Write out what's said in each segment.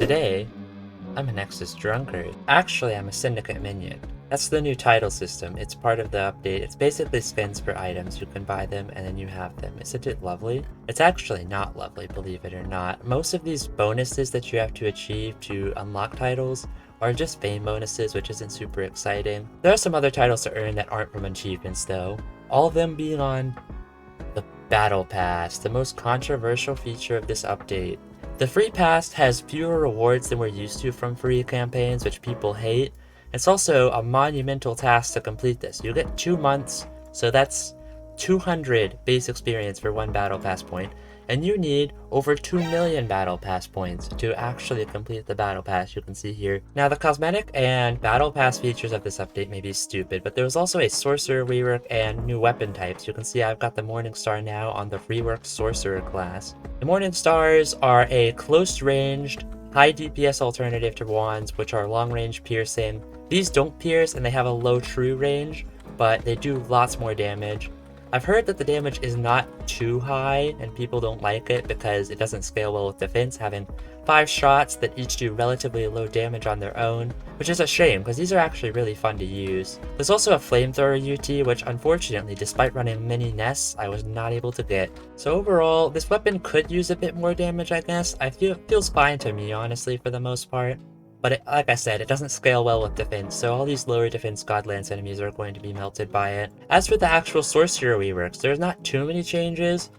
Today, I'm a Nexus drunkard. Actually, I'm a Syndicate minion. That's the new title system. It's part of the update. It's basically skins for items. You can buy them and then you have them. Isn't it lovely? It's actually not lovely, believe it or not. Most of these bonuses that you have to achieve to unlock titles are just fame bonuses, which isn't super exciting. There are some other titles to earn that aren't from achievements though. All of them being on the Battle Pass, the most controversial feature of this update. The free pass has fewer rewards than we're used to from free campaigns, which people hate. It's also a monumental task to complete this. You get 2 months, so that's 200 base experience for 1 battle pass point, and you need over 2 million battle pass points to actually complete the battle pass you can see here. Now the cosmetic and battle pass features of this update may be stupid, but there was also a Sorcerer Rework and new weapon types. You can see I've got the Morning Star now on the reworked Sorcerer class. The Morning Stars are a close-ranged, high DPS alternative to wands, which are long-range piercing. These don't pierce and they have a low true range, but they do lots more damage. I've heard that the damage is not too high and people don't like it because it doesn't scale well with defense, having 5 shots that each do relatively low damage on their own, which is a shame because these are actually really fun to use. There's also a flamethrower UT, which unfortunately, despite running many nests, I was not able to get. So overall, this weapon could use a bit more damage, I guess. It feels fine to me, honestly, for the most part. But like I said, it doesn't scale well with defense, so all these lower defense Godlance enemies are going to be melted by it. As for the actual Sorcerer reworks, there's not too many changes.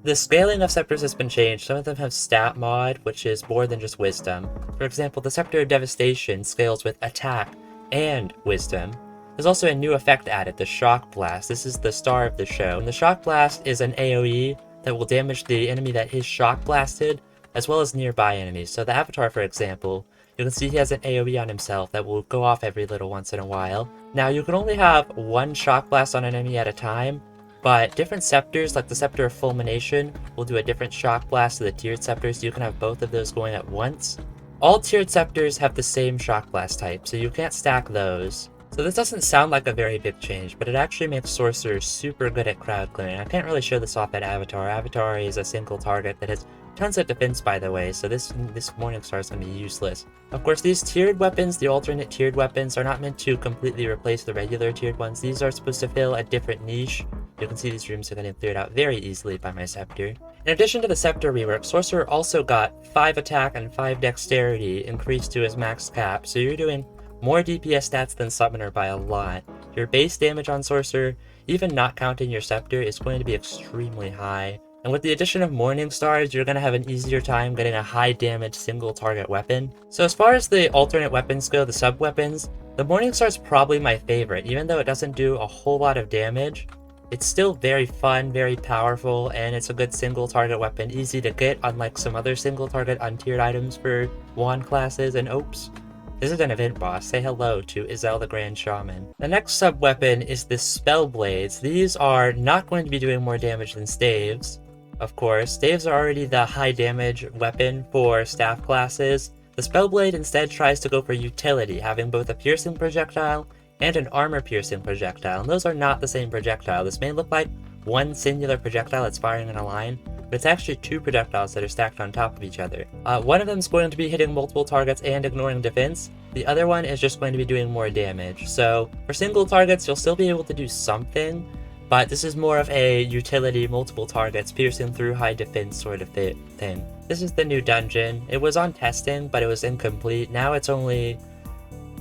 The scaling of scepters has been changed. Some of them have stat mod, which is more than just wisdom. For example, the Scepter of Devastation scales with attack and wisdom. There's also a new effect added, the Shock Blast. This is the star of the show. And the Shock Blast is an AoE that will damage the enemy that is shock blasted, as well as nearby enemies. So the Avatar, for example, you can see he has an AoE on himself that will go off every little once in a while. Now, you can only have 1 Shock Blast on an enemy at a time, but different scepters, like the Scepter of Fulmination, will do a different Shock Blast to the tiered scepters, so you can have both of those going at once. All tiered scepters have the same Shock Blast type, so you can't stack those. So this doesn't sound like a very big change, but it actually makes Sorcerers super good at crowd clearing. I can't really show this off at Avatar. Avatar is a single target that has tons of defense, by the way, so this Morning Star is going to be useless. Of course, these tiered weapons, the alternate tiered weapons, are not meant to completely replace the regular tiered ones. These are supposed to fill a different niche. You can see these rooms are getting cleared out very easily by my Scepter. In addition to the Scepter rework, Sorcerer also got 5 attack and 5 dexterity increased to his max cap, so you're doing more DPS stats than Summoner by a lot. Your base damage on Sorcerer, even not counting your Scepter, is going to be extremely high. And with the addition of Morning Stars, you're going to have an easier time getting a high damage single target weapon. So as far as the alternate weapons go, the sub weapons, the Morning Star is probably my favorite. Even though it doesn't do a whole lot of damage, it's still very fun, very powerful, and it's a good single target weapon, easy to get, unlike some other single target untiered items for wand classes and opes. This is an event boss. Say hello to Izel the Grand Shaman. The next sub-weapon is the Spellblades. These are not going to be doing more damage than Staves. Of course, Staves are already the high damage weapon for staff classes. The Spellblade instead tries to go for utility, having both a piercing projectile and an armor piercing projectile, and those are not the same projectile. This may look like one singular projectile that's firing in a line, but it's actually 2 projectiles that are stacked on top of each other. One of them is going to be hitting multiple targets and ignoring defense. The other one is just going to be doing more damage. So for single targets, you'll still be able to do something, but this is more of a utility, multiple targets, piercing through high defense sort of thing. This is the new dungeon. It was on testing, but it was incomplete. Now it's only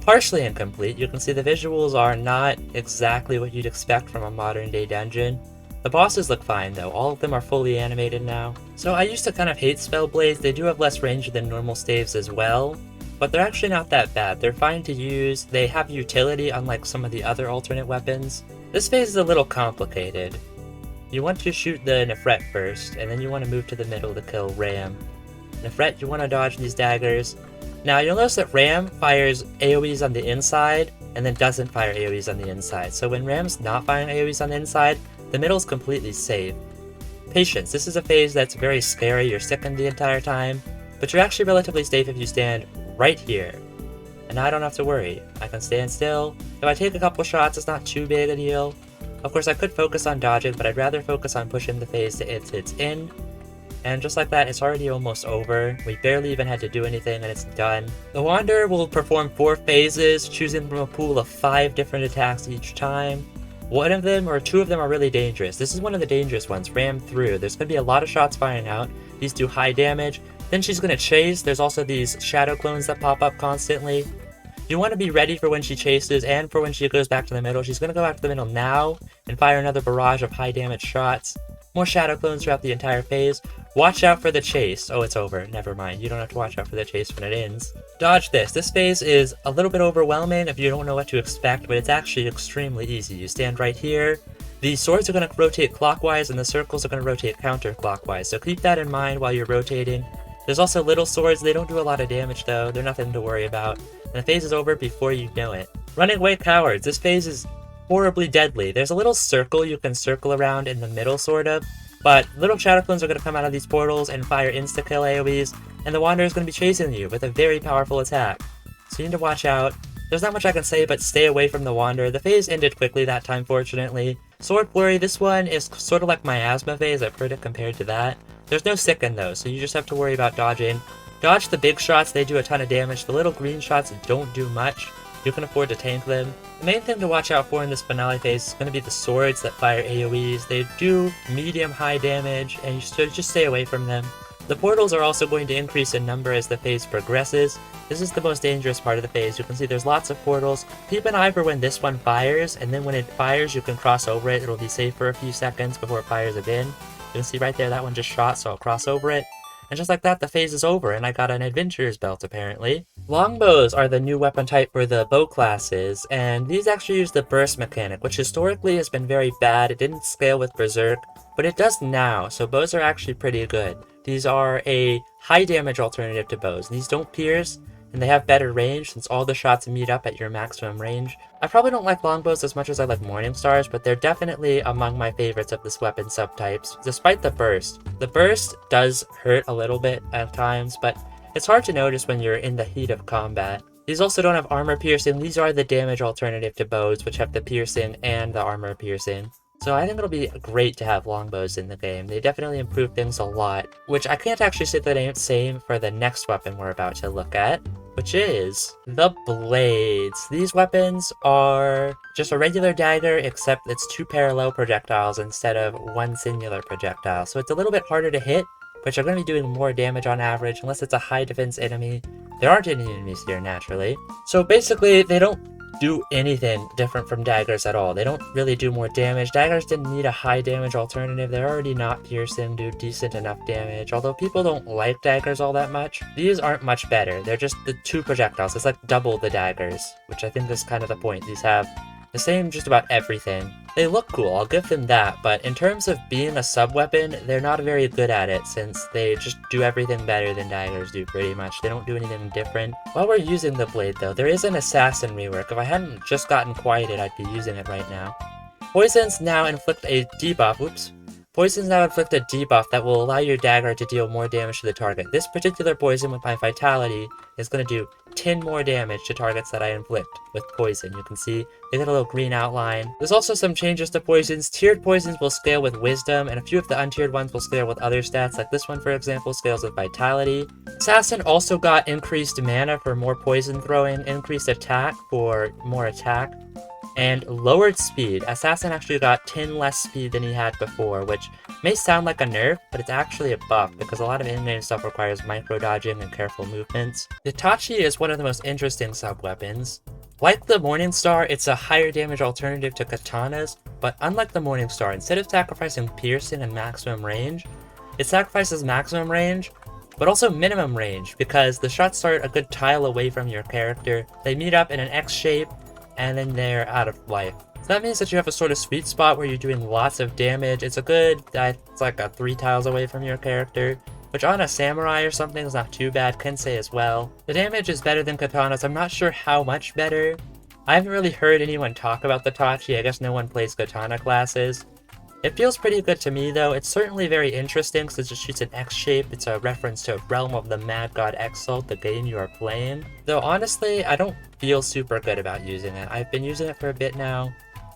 partially incomplete. You can see the visuals are not exactly what you'd expect from a modern day dungeon. The bosses look fine though, all of them are fully animated now. So I used to kind of hate Spellblades. They do have less range than normal staves as well, but they're actually not that bad. They're fine to use, they have utility unlike some of the other alternate weapons. This phase is a little complicated. You want to shoot the Nefret first, and then you want to move to the middle to kill Ram. Nefret, you want to dodge these daggers. Now you'll notice that Ram fires AoEs on the inside, and then doesn't fire AoEs on the inside. So when Ram's not firing AoEs on the inside, the middle's completely safe. Patience, this is a phase that's very scary, you're sickened the entire time, but you're actually relatively safe if you stand right here. And now I don't have to worry. I can stand still. If I take a couple shots, it's not too big a deal. Of course, I could focus on dodging, but I'd rather focus on pushing the phase to its end and just like that, it's already almost over. We barely even had to do anything and it's done. The Wanderer will perform 4 phases, choosing from a pool of 5 different attacks each time. One of them, or 2 of them, are really dangerous. This is one of the dangerous ones, Ram Through. There's going to be a lot of shots firing out. These do high damage. Then she's going to chase. There's also these shadow clones that pop up constantly. You want to be ready for when she chases and for when she goes back to the middle. She's going to go back to the middle now and fire another barrage of high damage shots. More shadow clones throughout the entire phase. Watch out for the chase. Oh, it's over. Never mind. You don't have to watch out for the chase when it ends. Dodge this. This phase is a little bit overwhelming if you don't know what to expect, but it's actually extremely easy. You stand right here. The swords are going to rotate clockwise and the circles are going to rotate counterclockwise. So keep that in mind while you're rotating. There's also little swords. They don't do a lot of damage though. They're nothing to worry about. And the phase is over before you know it. Running away cowards. This phase is horribly deadly. There's a little circle you can circle around in the middle sort of. But little shadow clones are going to come out of these portals and fire insta-kill AoEs, and the Wanderer is going to be chasing you with a very powerful attack. So you need to watch out. There's not much I can say, but stay away from the Wanderer. The phase ended quickly that time, fortunately. Sword Flurry, this one is sort of like Miasma phase. I've heard it compared to that. There's no Sicken though, so you just have to worry about dodging. Dodge the big shots, they do a ton of damage. The little green shots don't do much. You can afford to tank them. The main thing to watch out for in this finale phase is going to be the swords that fire AoEs. They do medium-high damage, and you should just stay away from them. The portals are also going to increase in number as the phase progresses. This is the most dangerous part of the phase. You can see there's lots of portals. Keep an eye for when this one fires, and then when it fires you can cross over it. It'll be safe for a few seconds before it fires again. You can see right there that one just shot, so I'll cross over it. And just like that, the phase is over, and I got an adventurer's belt, apparently. Longbows are the new weapon type for the bow classes, and these actually use the burst mechanic, which historically has been very bad. It didn't scale with Berserk, but it does now, so bows are actually pretty good. These are a high damage alternative to bows. These don't pierce, and they have better range since all the shots meet up at your maximum range. I probably don't like longbows as much as I like Morningstars, but they're definitely among my favorites of this weapon subtypes, despite the burst. The burst does hurt a little bit at times, but it's hard to notice when you're in the heat of combat. These also don't have armor piercing. These are the damage alternative to bows, which have the piercing and the armor piercing. So I think it'll be great to have longbows in the game. They definitely improve things a lot, which I can't actually say the same for the next weapon we're about to look at, which is the Blades. These weapons are just a regular dagger, except it's 2 parallel projectiles instead of 1 singular projectile. So it's a little bit harder to hit, but you're going to be doing more damage on average unless it's a high defense enemy. There aren't any enemies here, naturally. So basically, they don't do anything different from daggers at all. They don't really do more damage. Daggers didn't need a high damage alternative. They're already not piercing, do decent enough damage. Although people don't like daggers all that much, these aren't much better. They're just the 2 projectiles. It's like double the daggers, which I think is kind of the point. These have the same just about everything. They look cool, I'll give them that, but in terms of being a sub-weapon, they're not very good at it since they just do everything better than daggers do pretty much. They don't do anything different. While we're using the blade though, there is an assassin rework. If I hadn't just gotten quieted, I'd be using it right now. Poisons now inflict a debuff, Poisons now inflict a debuff that will allow your dagger to deal more damage to the target. This particular poison with my vitality is going to do 10 more damage to targets that I inflict with poison. You can see they get a little green outline. There's also some changes to poisons. Tiered poisons will scale with wisdom, and a few of the untiered ones will scale with other stats, like this one for example scales with vitality. Assassin also got increased mana for more poison throwing, increased attack for more attack, and lowered speed. Assassin actually got 10 less speed than he had before, which may sound like a nerf, but it's actually a buff because a lot of in-game stuff requires micro-dodging and careful movements. The Tachi is one of the most interesting sub-weapons. Like the Morningstar, it's a higher damage alternative to katanas, but unlike the Morningstar, instead of sacrificing piercing and maximum range, it sacrifices maximum range, but also minimum range, because the shots start a good tile away from your character. They meet up in an X shape, and then they're out of life. So that means that you have a sort of sweet spot where you're doing lots of damage. It's it's like a 3 tiles away from your character, which on a samurai or something is not too bad, Kensei as well. The damage is better than katanas. I'm not sure how much better. I haven't really heard anyone talk about the Tachi. I guess no one plays katana classes. It feels pretty good to me though. It's certainly very interesting since it shoots an X shape. It's a reference to Realm of the Mad God Exalt, the game you are playing. Though honestly, I don't feel super good about using it. I've been using it for a bit now.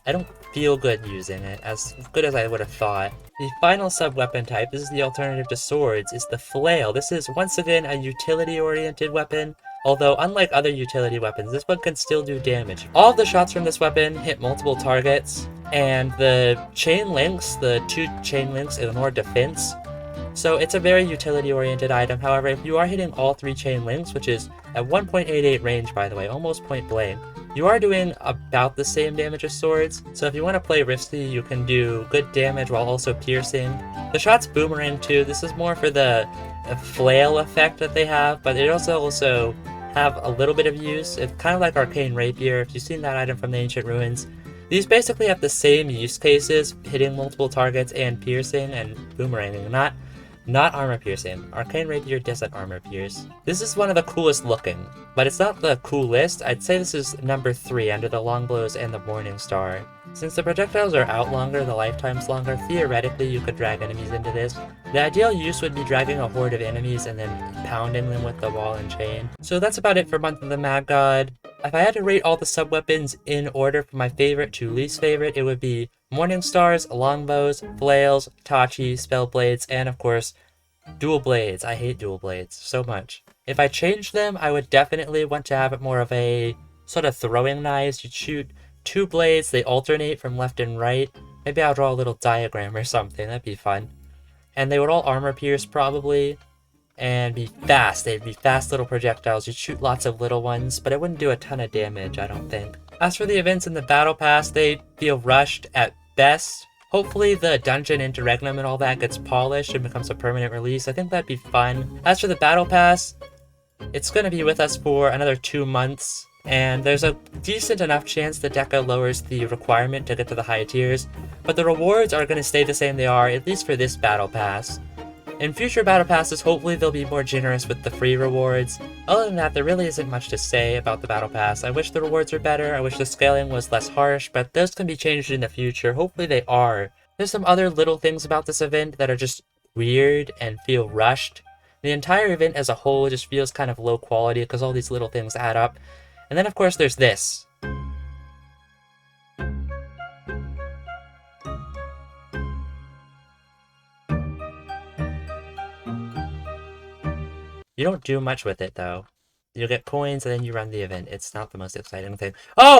I don't feel good using it, as good as I would have thought. The final sub-weapon type, this is the alternative to swords, is the Flail. This is once again a utility-oriented weapon, although unlike other utility weapons, this one can still do damage. All of the shots from this weapon hit multiple targets, and the chain links, the 2 chain links ignore defense, so it's a very utility-oriented item. However, if you are hitting all 3 chain links, which is at 1.88 range by the way, almost point blank, you are doing about the same damage as swords, so if you want to play risky, you can do good damage while also piercing. The shot's boomerang too. This is more for the flail effect that they have, but it also have a little bit of use. It's kind of like Arcane Rapier, if you've seen that item from the Ancient Ruins. These basically have the same use cases, hitting multiple targets and piercing and boomeranging, not armor piercing. Arcane Rapier doesn't armor pierce. This is one of the coolest looking, but it's not the coolest. I'd say this is number 3 under the Longbows and the Morning Star. Since the projectiles are out longer, the lifetime's longer, theoretically you could drag enemies into this. The ideal use would be dragging a horde of enemies and then pounding them with the wall and chain. So that's about it for Month of the Mad God. If I had to rate all the sub-weapons in order from my favorite to least favorite, it would be Morning Stars, Longbows, Flails, Tachi, Spellblades, and of course, Dual Blades. I hate Dual Blades so much. If I changed them, I would definitely want to have it more of a sort of throwing knives. You'd shoot 2 blades, they alternate from left and right. Maybe I'll draw a little diagram or something, that'd be fun. And they would all armor pierce probably, and be fast. They'd be fast little projectiles. You'd shoot lots of little ones, but it wouldn't do a ton of damage, I don't think. As for the events in the Battle Pass, they feel rushed at best. Hopefully the dungeon Interregnum and all that gets polished and becomes a permanent release. I think that'd be fun. As for the Battle Pass, it's going to be with us for another 2 months, and there's a decent enough chance that Deca lowers the requirement to get to the high tiers, but the rewards are going to stay the same they are, at least for this Battle Pass. In future Battle Passes, hopefully they'll be more generous with the free rewards. Other than that, there really isn't much to say about the Battle Pass. I wish the rewards were better, I wish the scaling was less harsh, but those can be changed in the future. Hopefully they are. There's some other little things about this event that are just weird and feel rushed. The entire event as a whole just feels kind of low quality because all these little things add up. And then of course there's this. You don't do much with it though. You get coins and then you run the event. It's not the most exciting thing. Oh!